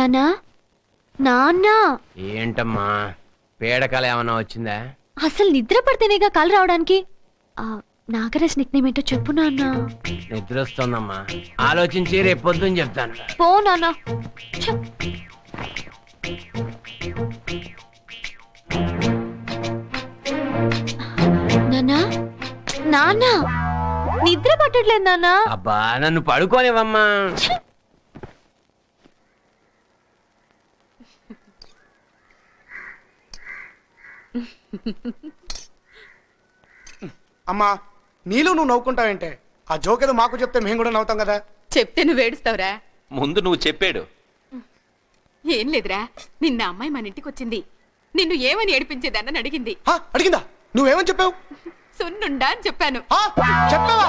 నానా నాన్న ఏంటమ్మా పేడకాల ఏమన్నా వచ్చిందా? అసలు నిద్ర పడితేనేగా కళ్ళు రావడానికి. నాగరాజ్ నిక్ నేమ్ ఏంటో చెప్పు నాన్న. నిద్ర వస్తుందమ్మా, ఆలోచించి రేపు పొద్దున్న చెప్తాను. పో నాన్న. నాన్నా నాన్న నిద్ర పట్టట్లేదు నాన్న. అబ్బా నన్ను పడుకోనివమ్మా. అమ్మా నీళ్ళు నువ్వు నవ్వుకుంటావేంటే? ఆ జోక్ ఏదో మాకు చెప్తే మేము కూడా నవ్వుతాం కదా. చెప్తే నువ్వు ఏడుస్తావురా? ముందు నువ్వు చెప్పాడు. ఏం లేదురా, నిన్న అమ్మాయి మన ఇంటికి వచ్చింది. నిన్ను ఏమని ఏడిపించేదాన్ని అడిగింది. అడిగిందా? నువ్వేమని చెప్పావు? సున్నుండా అని చెప్పాను. చెప్పావా?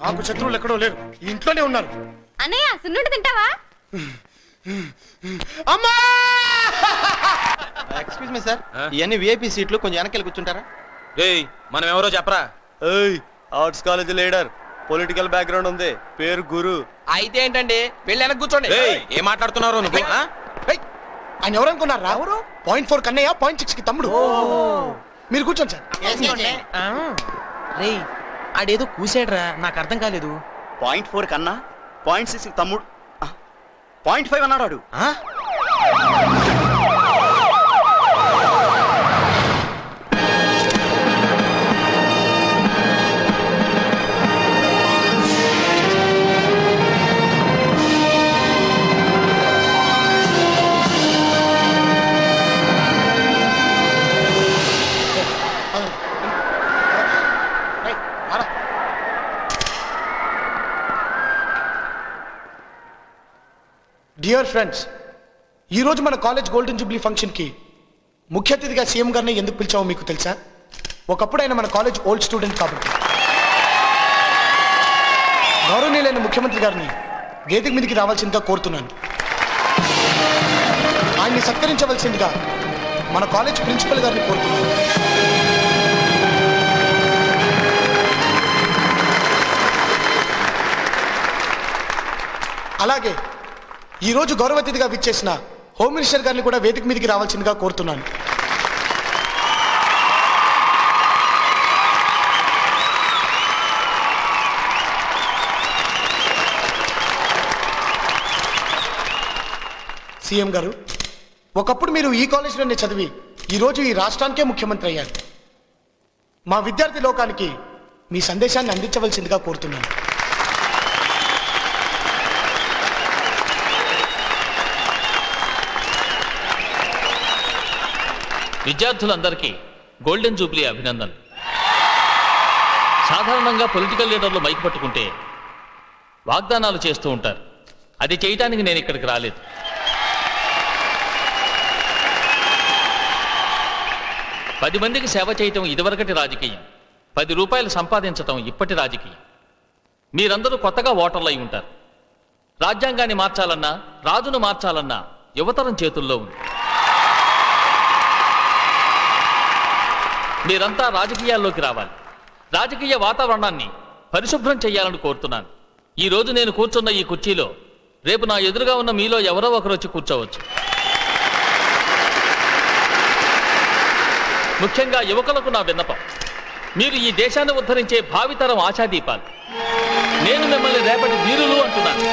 నాకు శత్రువులు ఎక్కడో లేరు, ఇంట్లోనే ఉన్నారు. అన్నయ్య సున్నుండి తింటావా? అమ్మా ఎక్స్క్యూజ్ మీ సార్, ఇవన్నీ విఐపి సీట్లు, కొంచెం వెనక్కి కూర్చుంటారా? ఏయ్ మనం ఎవరో చెప్పరా? Arts college leader, political background ఉంది, పేరు గురు. అయితే ఏంటండి, వెళ్ళి వెనక్కి కూర్చోండి. ఏం మాట్లాడుతున్నారు నువ్వు? ఆయన ఎవరు అనుకున్నారా? 0.4 కన్నయ్య, 0.6 కి తమ్ముడు. మీరు కూర్చోండి సార్. రే ఆడేదో కూసాడ్రా, నాకు అర్థం కాలేదు. 0.4 కన్నా 0.6 తమ్ముడు, 0.5 అన్నాడు. డియర్ ఫ్రెండ్స్, ఈరోజు మన కాలేజ్ గోల్డెన్ జూబ్లీ ఫంక్షన్కి ముఖ్య అతిథిగా సీఎం గారిని ఎందుకు పిలిచామో మీకు తెలుసా? ఒకప్పుడు ఆయన మన కాలేజ్ ఓల్డ్ స్టూడెంట్ కాబట్టి. గౌరవనీయులైన ముఖ్యమంత్రి గారిని వేదిక మీదకి రావాల్సిందిగా కోరుతున్నాను. ఆయన్ని సత్కరించవలసిందిగా మన కాలేజ్ ప్రిన్సిపల్ గారిని కోరుతున్నాను. అలాగే ఈరోజు గౌరవ అతిథిగా విచ్చేసిన హోమ్ మినిస్టర్ గారిని కూడా వేదిక మీదకి రావాల్సిందిగా కోరుతున్నాను. సీఎం గారు, ఒకప్పుడు మీరు ఈ కాలేజీలోనే చదివి ఈరోజు ఈ రాష్ట్రానికే ముఖ్యమంత్రి అయ్యారు. మా విద్యార్థి లోకానికి మీ సందేశాన్ని అందించవలసిందిగా కోరుతున్నాను. విద్యార్థులందరికీ గోల్డెన్ జూబ్లీ అభినందనలు. సాధారణంగా పొలిటికల్ లీడర్లు మైక్ పట్టుకుంటే వాగ్దానాలు చేస్తూ ఉంటారు. అది చేయటానికి నేను ఇక్కడికి రాలేదు. పది మందికి సేవ చేయటం ఇదివరకటి రాజకీయం, 10 రూపాయలు సంపాదించటం ఇప్పటి రాజకీయం. మీరందరూ కొత్తగా ఓటర్లు అయి ఉంటారు. రాజ్యాంగాన్ని మార్చాలన్నా, రాజును మార్చాలన్నా యువతరం చేతుల్లో ఉంది. మీరంతా రాజకీయాల్లోకి రావాలి. రాజకీయ వాతావరణాన్ని పరిశుభ్రం చేయాలని కోరుతున్నాను. ఈ రోజు నేను కూర్చున్న ఈ కుర్చీలో రేపు నా ఎదురుగా ఉన్న మీలో ఎవరో ఒకరు వచ్చి కూర్చోవచ్చు. ముఖ్యంగా యువకులకు నా విన్నపం, మీరు ఈ దేశాన్ని ఉద్ధరించే భావితరం ఆశాదీపాలు. నేను మిమ్మల్ని రేపటి వీరులు అంటున్నాను.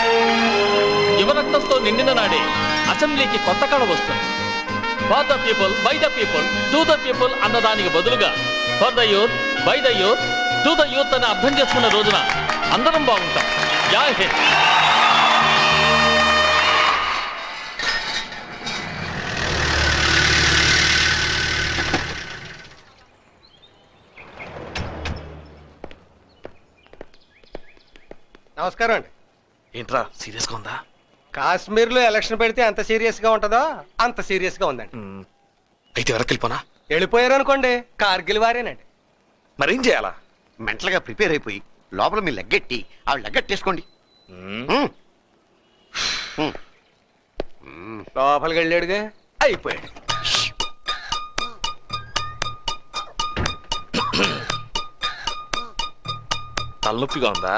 యువరక్తంతో నిండిన నాడే అసెంబ్లీకి కొత్త కళ వస్తుంది. For the people, by the people, to the people అన్నదానికి బదులుగా for the youth, by the youth, to the youth అని అర్థం చేసుకున్న రోజున అందరం బాగుంటాం. జై హింద్. నమస్కారం అండి. ఏంట్రా సీరియస్గా ఉందా? కాశ్మీర్లో ఎలక్షన్ పెడితే ఎంత సీరియస్గా ఉంటుందో అంత సీరియస్గా ఉందండి. అయితే ఎవరికి వెళ్ళిపోనా? వెళ్ళిపోయారు అనుకోండి, కార్గిల్ వారేనండి. మరేం చేయాలా? మెంటల్గా ప్రిపేర్ అయిపోయి లోపల మీ లెగ్గెట్టి ఆవిడ లెగ్గెట్టేసుకోండి. లోపలికి వెళ్ళాడుగా అయిపోయాడు. తలనొప్పిగా ఉందా?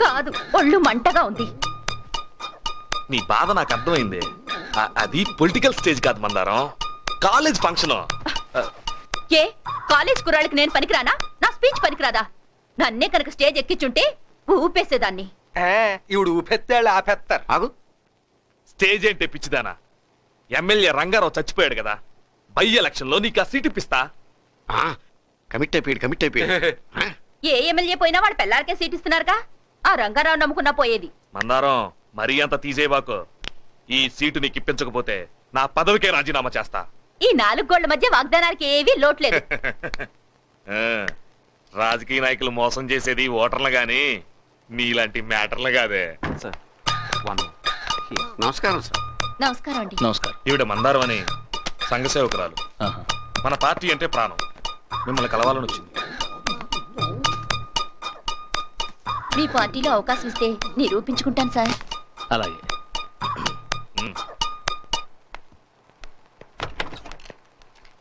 కాదు, ఒళ్ళు మంటగా ఉంది. నీ బాధ నాకు అర్థమైంది. అది పొలిటికల్ స్టేజ్ కాదు మందారం, కాలేజ్ ఫంక్షన్. ఏ కాలేజ్ కుర్రాళ్ళకి నేను పనికిరానా? నా స్పీచ్ పనికిరాదా? నన్నే కనుక స్టేజ్ ఎక్కించుంటే ఊపేసేదాన్ని. ఇవిడు ఊపెత్తాళ్ళు ఆపేస్తారు. ఆగు, స్టేజ్ ఏంటే పిచ్చిదానా? ఎమ్మెల్యే రంగారావు చచ్చిపోయాడు కదా, బై ఎలక్షన్ లో నీకు ఆ సీట్ ఇప్పిస్తా. కమిట్ అయిపోయాడు. ఏ ఎమ్మెల్యే పోయినా వాడు పెళ్ళారికే సీట్ ఇస్తున్నారుగా. ఆ రంగారావు నమ్ముకున్నా పోయేది. మందారం, మరీ అంత తీసేవాకు. ఈ సీటు నీకు ఇప్పించకపోతే నా పదవికే రాజీనామా చేస్తా. ఈ 4 గోళ్ల మధ్య వాగ్దానానికి ఏవీ లోట్లేదు. రాజకీయ నాయకులు మోసం చేసేది ఓటర్లు గాని నీలాంటి మ్యాటర్లు కాదే. నమస్కారం సార్. నమస్కారం అండి. నమస్కారం. ఈవిడ మందారం అని సంఘ సేవకురాలు. మన పార్టీ అంటే ప్రాణం. మిమ్మల్ని కలవాలని వచ్చింది. మీ పార్టీలో అవకాశం ఇస్తే నిరూపించుకుంటాను సార్. అలాగే.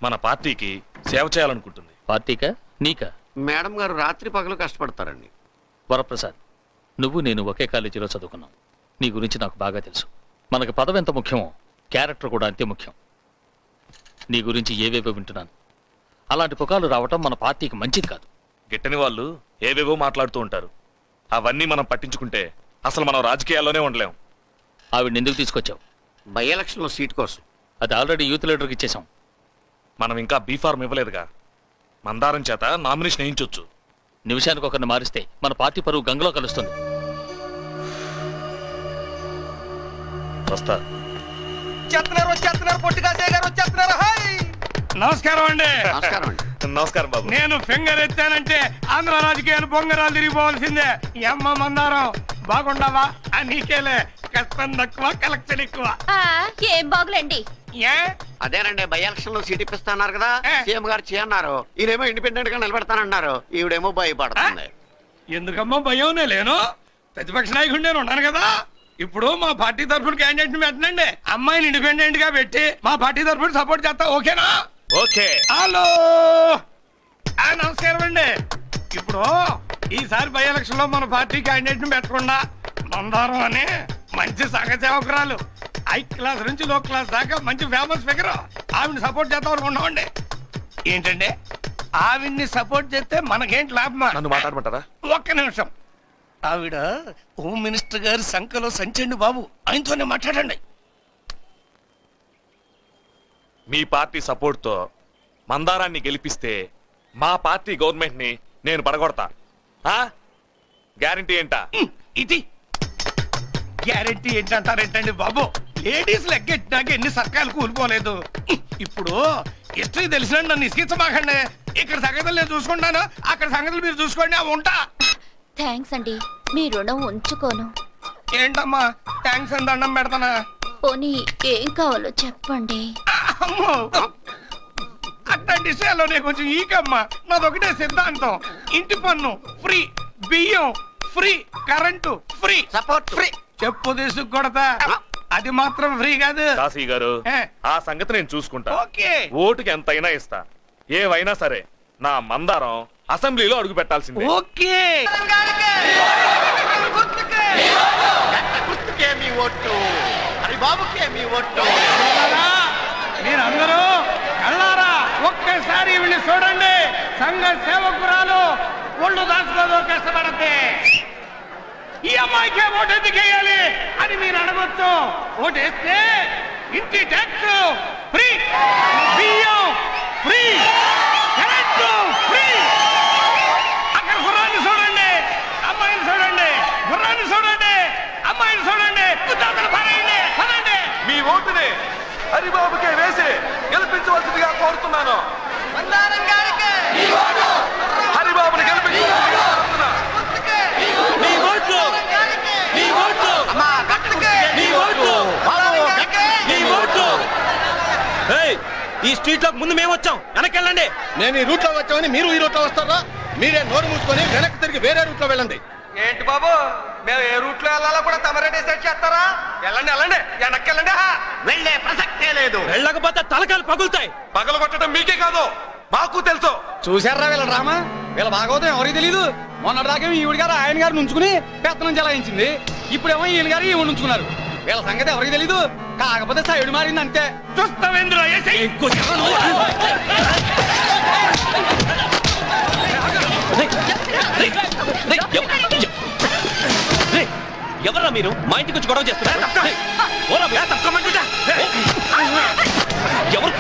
మన పార్టీకి సేవ చేయాలనుకుంటుంది. పార్టీకా నీకా? మేడం గారు రాత్రి పగలు కష్టపడతారండి. వరప్రసాద్, నువ్వు నేను ఒకే కాలేజీలో చదువుకున్నాం. నీ గురించి నాకు బాగా తెలుసు. మనకు పదవి ఎంత ముఖ్యమో క్యారెక్టర్ కూడా అంతే ముఖ్యం. నీ గురించి ఏవేవో వింటున్నాను. అలాంటి పుకాలు రావటం మన పార్టీకి మంచిది కాదు. గిట్టని వాళ్ళు ఏవేవో మాట్లాడుతూ ఉంటారు. అవన్నీ మనం పట్టించుకుంటే అసలు మనం రాజకీయాల్లోనే ఉండలేం. ఆవిడ ఎందుకు తీసుకొచ్చావు? బై ఎలక్షన్ లో సీట్ కోసం. అది ఆల్రెడీ యూత్ లీడర్కి ఇచ్చేసాం. మనం ఇంకా బీఫార్మ్ ఇవ్వలేదుగా. మందారం చేత నామినేషన్ వేయించొచ్చు. నిమిషానికి ఒకరిని మారిస్తే మన పార్టీ పరువు గంగలో కలుస్తుంది. వస్తా. నమస్కారం అండి. నమస్కారం బాబు. నేను ఫింగర్ ఎత్తానంటే ఆంధ్ర రాజకీయాలు బొంగరాలు తిరిగిపోవాల్సిందే. అమ్మ మందారం బాగుండవా? నీకేలే, కష్టం తక్కువ కలెక్షన్ ఎక్కువ. ఏం బాగులేండి. అదేనండి, బై ఎలక్షన్ లో సీట్ ఇప్పిస్తాన్నారు కదా, సీఎం గారు చేయన్నారు. ఈయనేమో ఇండిపెండెంట్ గా నిలబెడతానన్నారు. ఈవిడేమో భయపడుతుంది. ఎందుకమ్మా భయం? లేను, ప్రతిపక్ష నాయకుడు నేను ఉన్నాను కదా. ఇప్పుడు మా పార్టీ తరఫున క్యాండిడేట్ ని పెట్టనండి. అమ్మాయిని ఇండిపెండెంట్ గా పెట్టి మా పార్టీ తరఫున సపోర్ట్ చేస్తా. ఓకేనా? ఓకే. హలో, నమస్కారం అండి. ఇప్పుడు ఈసారి బై ఎలక్షన్ లో మన పార్టీ క్యాండిడేట్ ని పెట్టకుండా మందారం అని మంచి సంఘ సేవకురాలు, హై క్లాస్ నుంచి లో క్లాస్ దాకా మంచి ఫేమస్ ఫిగర్, ఆవిడ్ని సపోర్ట్ చేద్దాం అనుకుంటామండి. ఏంటండి, ఆవిడ్ని సపోర్ట్ చేస్తే మనకేంటి లాభమా? నన్ను మాట్లాడమంటారా? ఒక్క నిమిషం. ఆవిడ హోమ్ మినిస్టర్ గారి సంఖలో సంచండి బాబు, ఆయనతోనే మాట్లాడండి. మీ పార్టీ సపోర్ట్ తో మందారాన్ని గెలిపిస్తే మా పార్టీ గవర్నమెంట్ ని నేను పడగొడతా. గ్యారంటీ ఏంటా? ఇది గ్యారంటీ ఏంటంటారేంటండి బాబు? లేడీస్ లెగ్గెట్టినాక ఎన్ని సర్కాలు కూలిపోలేదు. ఇప్పుడు హిస్టరీ తెలిసిన నన్ను ఇసుకించమాకండి. ఇక్కడ సంగతులు నేను చూసుకుంటాను, అక్కడ సంగతులు మీరు చూసుకోండి. అవి ఉంటా. థ్యాంక్స్ అండి, మీ రుణం ఉంచుకోను. ఏంటమ్మా థ్యాంక్స్ అని దండం పెడతానా? పోనీ ఏం కావాలో చెప్పండి. అమ్మో, అట్లాంటి విషయాల్లో నేను కొంచెం ఈకమ్మా. నాదొకటే సిద్ధాంతం, ఇంటి పన్ను ఫ్రీ, బియ్యం free, current free, support free. చెప్పు తీసుకు కొడతా, అది మాత్రం ఫ్రీ కాదు. కాశీ గారు, ఆ సంగతి నేను చూసుకుంటా. ఓకే. ఓటుకి ఎంతైనా ఇస్తా. ఏవైనా సరే నా మందారం అసెంబ్లీలో అడుగు పెట్టాల్సిందే. ఓకే. మీరందరూ కళ్ళారా ఒక్కసారి వీళ్ళని చూడండి. సంఘ సేవకురాలు, ఒళ్ళు దాచుకోదు, కష్టపడతే. ఈ అమ్మాయికే ఓటు ఎందుకు వేయాలి అని మీరు అడగొచ్చు. ఓటేస్తే ఇంటి ట్యాక్స్ ఫ్రీ, బియ్యం ఫ్రీ, కరెంటు ఫ్రీ. అక్కడ గుర్రాన్ని చూడండి, అమ్మాయిని చూడండి, గుర్రాన్ని చూడండి, అమ్మాయిని చూడండి. పదండి. మీ ఓటుని హరిబాబుకే వేసి గెలిపించవలసిందిగా కోరుతున్నాను. హరిబాబుని గెలిపించవలసిందిగా కోరుతున్నా. ఈ స్ట్రీట్ లో ముందు మేము వచ్చాం, వెనకెళ్ళండి. నేను ఈ రూట్ లో వచ్చామని మీరు ఈ రూట్ లో వస్తారా? మీరే నోరు మూసుకొని వెనక్కి తిరిగి వేరే రూట్ లో వెళ్ళండి. ఏంటి బాబు మేము ఏ రూట్ లో వెళ్ళాలో కూడా తమరే డిసైడ్ చేస్తారా? వెళ్ళండి వెళ్ళండి, వెనక్కి వెళ్ళండి. వెళ్ళే ప్రసక్తే లేదు. వెళ్ళకపోతే తలకాయలు పగులుతాయి. పగలు కొట్టడం మీకే కాదు మాకు తెలుసు. చూసారా వీళ్ళ డ్రామా? వీళ్ళ భాగవతం ఎవరికి తెలీదు. మొన్నటిదాకా ఈవిడ గారు ఆయన గారు నుంచుకుని పెత్తనం చెలాయించింది. ఇప్పుడేమో ఈయన గారు ఈవిడ నుంచుకున్నారు. వీళ్ళ సంగతి ఎవరికి తెలీదు. కాకపోతే సైడ్ మారింది అంతే. చూస్తావేంద్ర ఎవరా మీరు? మా ఇంటికి వచ్చి గొడవ చేస్తున్నారు. ఎవరు?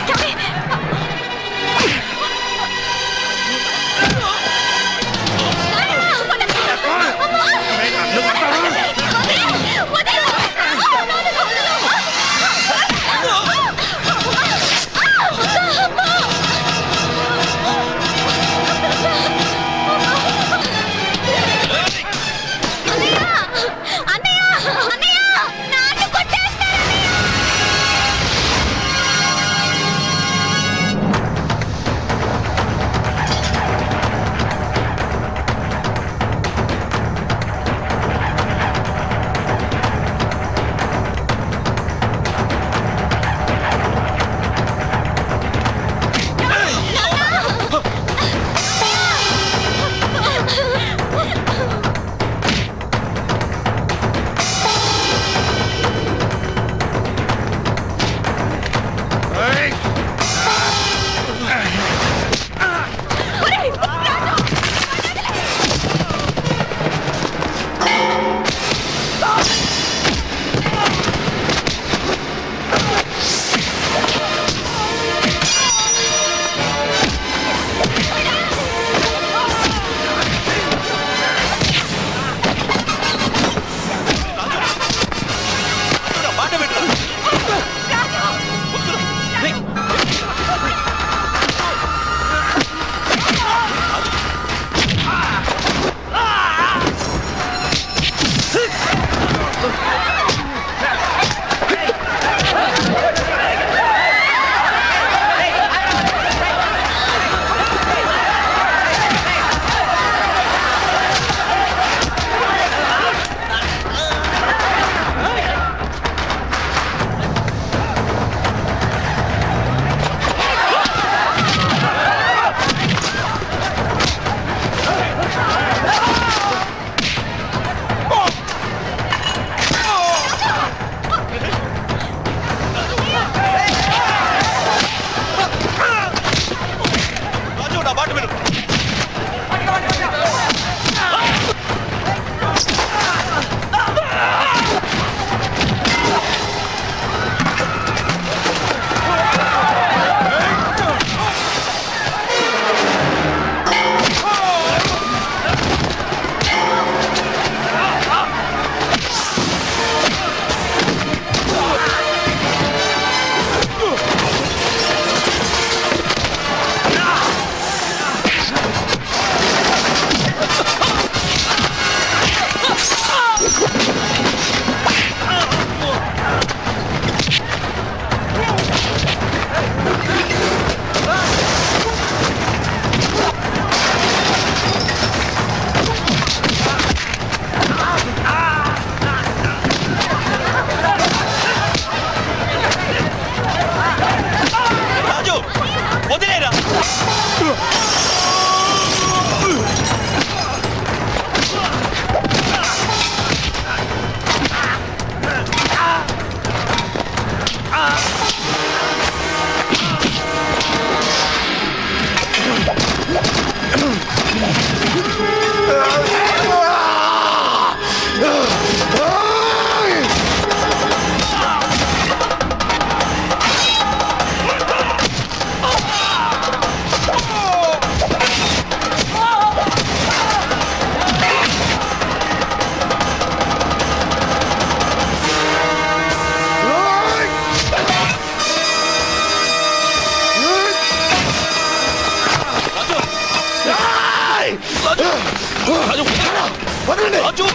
రాజు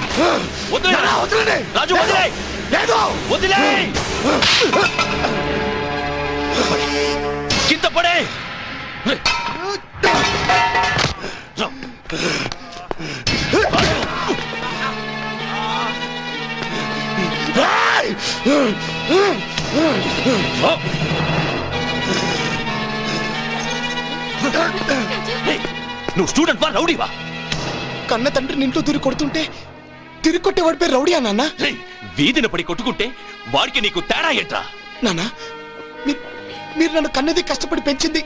వదిలే రాజు వదిలే లేదు వదిలే కింద పడే నువ్వు స్టూడెంట్ వా రౌడీవా? కన్న తండ్రి ఇంట్లో దూరి కొడుతుంటే తిరిగి కొట్టేవాడి పేరు రౌడీయా నాన్న? వీధిన పడి కొట్టుకుంటే వాడికి నీకు తేడా ఏంట్రా? నాన్న మీరు నన్ను కన్నది కష్టపడి పెంచింది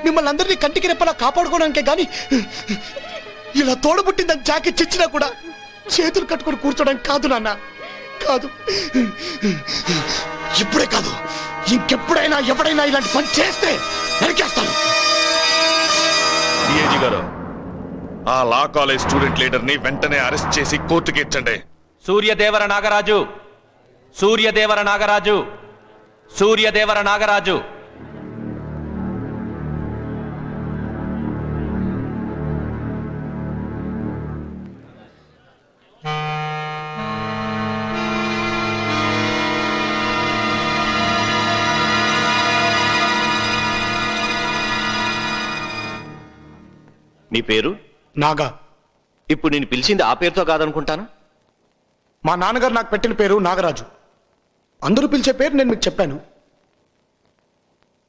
మిమ్మల్ని అందరినీ కంటికి రెప్పలా కాపాడుకోవడానికే గాని ఇలా తోడబుట్టిందని జాకెట్ చిచ్చినా కూడా చేతులు కట్టుకొని కూర్చోడానికి కాదు నాన్న, కాదు. ఇప్పుడే కాదు, ఇంకెప్పుడైనా ఎవడైనా ఇలాంటి పని చేస్తే నరికేస్తాను. డిఐజీ గారు, ఆ లా కాలేజ్ స్టూడెంట్ లీడర్ ని వెంటనే అరెస్ట్ చేసి కోర్టుకి ఇచ్చండి. సూర్యదేవర నాగరాజు, సూర్యదేవర నాగరాజు, సూర్యదేవర నాగరాజు. నీ పేరు? నాగా. ఇప్పుడు నేను పిలిచింది ఆ పేరుతో కాదనుకుంటాను. మా నాన్నగారు నాకు పెట్టిన పేరు నాగరాజు. అందరూ పిలిచే పేరు నేను మీకు చెప్పాను.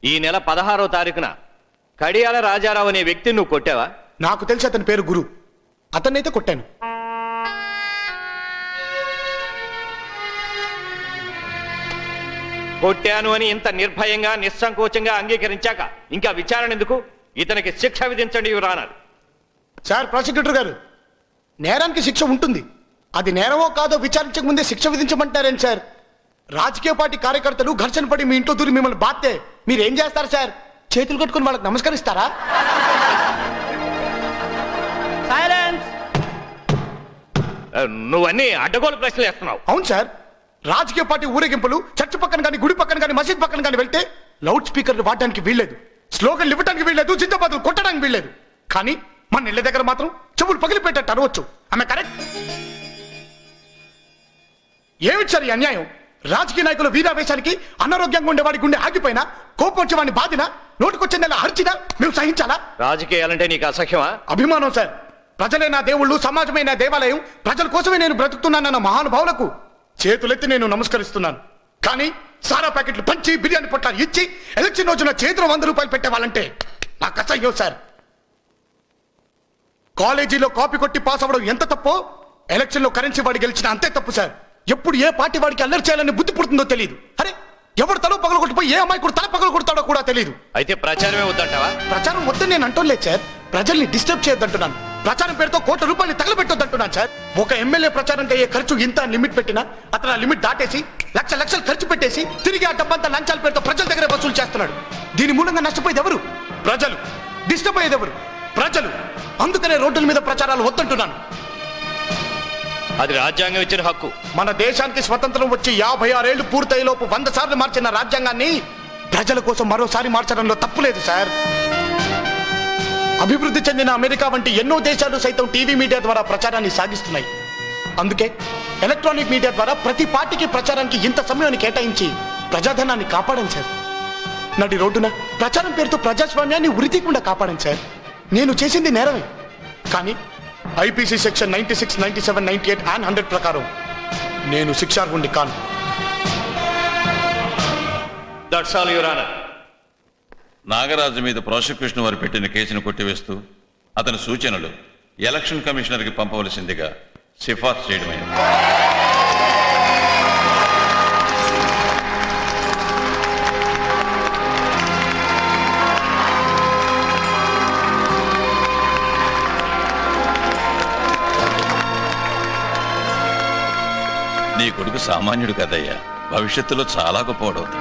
ఈ నెల 16వ తారీఖున కడియాల రాజారావు అనే వ్యక్తిని నువ్వు కొట్టావా? నాకు తెలిసి అతని పేరు గురు. అతన్నైతే కొట్టాను. కొట్టాను అని ఇంత నిర్భయంగా నిస్సంకోచంగా అంగీకరించాక ఇంకా విచారణ ఎందుకు? ఇతనికి శిక్ష విధించండి యువర్ ఆనర్. సార్ ప్రాసిక్యూటర్ గారు, నేరానికి శిక్ష ఉంటుంది. అది నేరమో కాదో విచారించక ముందే శిక్ష విధించమంటారేంటి సార్? రాజకీయ పార్టీ కార్యకర్తలు ఘర్షణ పడి మీ ఇంట్లో దూరి మిమ్మల్ని బాత్తే మీరేం చేస్తారు సార్? చేతులు కట్టుకుని వాళ్ళకి నమస్కరిస్తారా? నువ్వన్నీ అడ్డగోలు ప్రశ్నలు వేస్తున్నావు. అవును సార్, రాజకీయ పార్టీ ఊరేగింపులు చర్చ్ పక్కన కానీ గుడి పక్కన కానీ మసీద్ పక్కన కానీ వెళ్తే లౌడ్ స్పీకర్లు వాడడానికి వీల్లేదు, స్లోగన్లు ఇవ్వడానికి వీల్లేదు, జిందాబాద్లు కొట్టడానికి వీల్లేదు. కానీ మన ఇళ్ళ దగ్గర మాత్రం చెవులు పగిలిపెట్టట్టు అరవచ్చు. ఆమె కరెక్ట్? ఏమిచ్చారు ఈ అన్యాయం? రాజకీయ నాయకుల వీరావేశానికి అనారోగ్యంగా ఉండేవాడి గుండె ఆగిపోయినా, కోపం వచ్చేవాడిని బాధినా, నోటుకొచ్చిందలా అరిచినా మేము సహించాలా? రాజకీయాలంటే నీకు అసహ్యమా? అభిమానం సార్. ప్రజలే నా దేవుళ్ళు, సమాజమే నా దేవాలయం, ప్రజల కోసమే నేను బ్రతుకుతున్నానన్న మహానుభావులకు చేతులెత్తి నేను నమస్కరిస్తున్నాను. కానీ సారా ప్యాకెట్లు పంచి బిర్యానీ పొట్లాలు ఇచ్చి ఎలక్షన్ రోజున చేతిలో 100 రూపాయలు పెట్టేవాళ్ళంటే నాకు అసహ్యం సార్. కాలేజీలో కాపీ కొట్టి పాస్ అవ్వడం ఎంత తప్పో ఎలక్షన్ లో కరెన్సీ వాడి గెలిచిన అంతే తప్పు సార్. ఎప్పుడు ఏ పార్టీ వాడికి అల్లరి చేయాలని బుద్ధి పుడుతుందో తెలియదు. అరే, ఎవరు తల పగలు కొట్టిపోయి ఏ అమ్మాయి కూడా తల పగలు కొడతాడో కూడా తెలియదు. అయితే ప్రచారమే వద్దంటావా? ప్రచారం వద్దని నేను అంటోలేదు సార్, ప్రజల్ని డిస్టర్బ్ చేయొద్దంటున్నాను. ప్రచారం పేరుతో కోట్ల రూపాయలు తగలబెట్టొద్దంటున్నాను సార్. ఒక ఎమ్మెల్యే ప్రచారంకి అయ్యే ఖర్చు ఇంత లిమిట్ పెట్టినా అతను ఆ లిమిట్ దాటేసి లక్షలు ఖర్చు పెట్టేసి తిరిగి ఆ డబ్బంతా లంచాల పేరుతో ప్రజల దగ్గర వసూలు చేస్తున్నాడు. దీని మూలంగా నష్టపోయేది ఎవరు? ప్రజలు. డిస్టర్బ్ అయ్యేది ఎవరు? ప్రజలు. అందుకనే రోడ్ల మీద ప్రచారాలు వద్దంటున్నాను. అది రాజ్యాంగం ఇచ్చిన హక్కు. మన దేశానికి స్వతంత్రం వచ్చి 56 ఏళ్లు పూర్తయ్యేలోపు 100 సార్లు మార్చిన రాజ్యాంగాన్ని ప్రజల కోసం మరోసారి మార్చడంలో తప్పులేదు సార్. అభివృద్ధి చెందిన అమెరికా వంటి ఎన్నో దేశాలు సైతం టీవీ మీడియా ద్వారా ప్రచారాన్ని సాగిస్తున్నాయి. అందుకే ఎలక్ట్రానిక్ మీడియా ద్వారా ప్రతి పార్టీకి ప్రచారానికి ఇంత సమయాన్ని కేటాయించి ప్రజాధనాన్ని కాపాడండి సార్. నడి రోడ్డున ప్రచారం పేరుతో ప్రజాస్వామ్యాన్ని ఉరితీయకుండా కాపాడండి సార్. నేను చేసింది నేరమే, కానీ ఐపీసీ సెక్షన్ 96, 97, 98 and 100 ప్రకారం నేను శిక్షార్హుణ్ణి కాను. That's all your honour. Nagaraju మీద ప్రాసిక్యూషన్ వారు పెట్టిన కేసును కొట్టివేస్తూ అతని సూచనలు ఎలక్షన్ కమిషనర్కి పంపవలసిందిగా సిఫార్సు చేయడమైనది. నీ కొడుకు సామాన్యుడు కదయ్యా, భవిష్యత్తులో చాలా గొప్పవాడవుతాడు.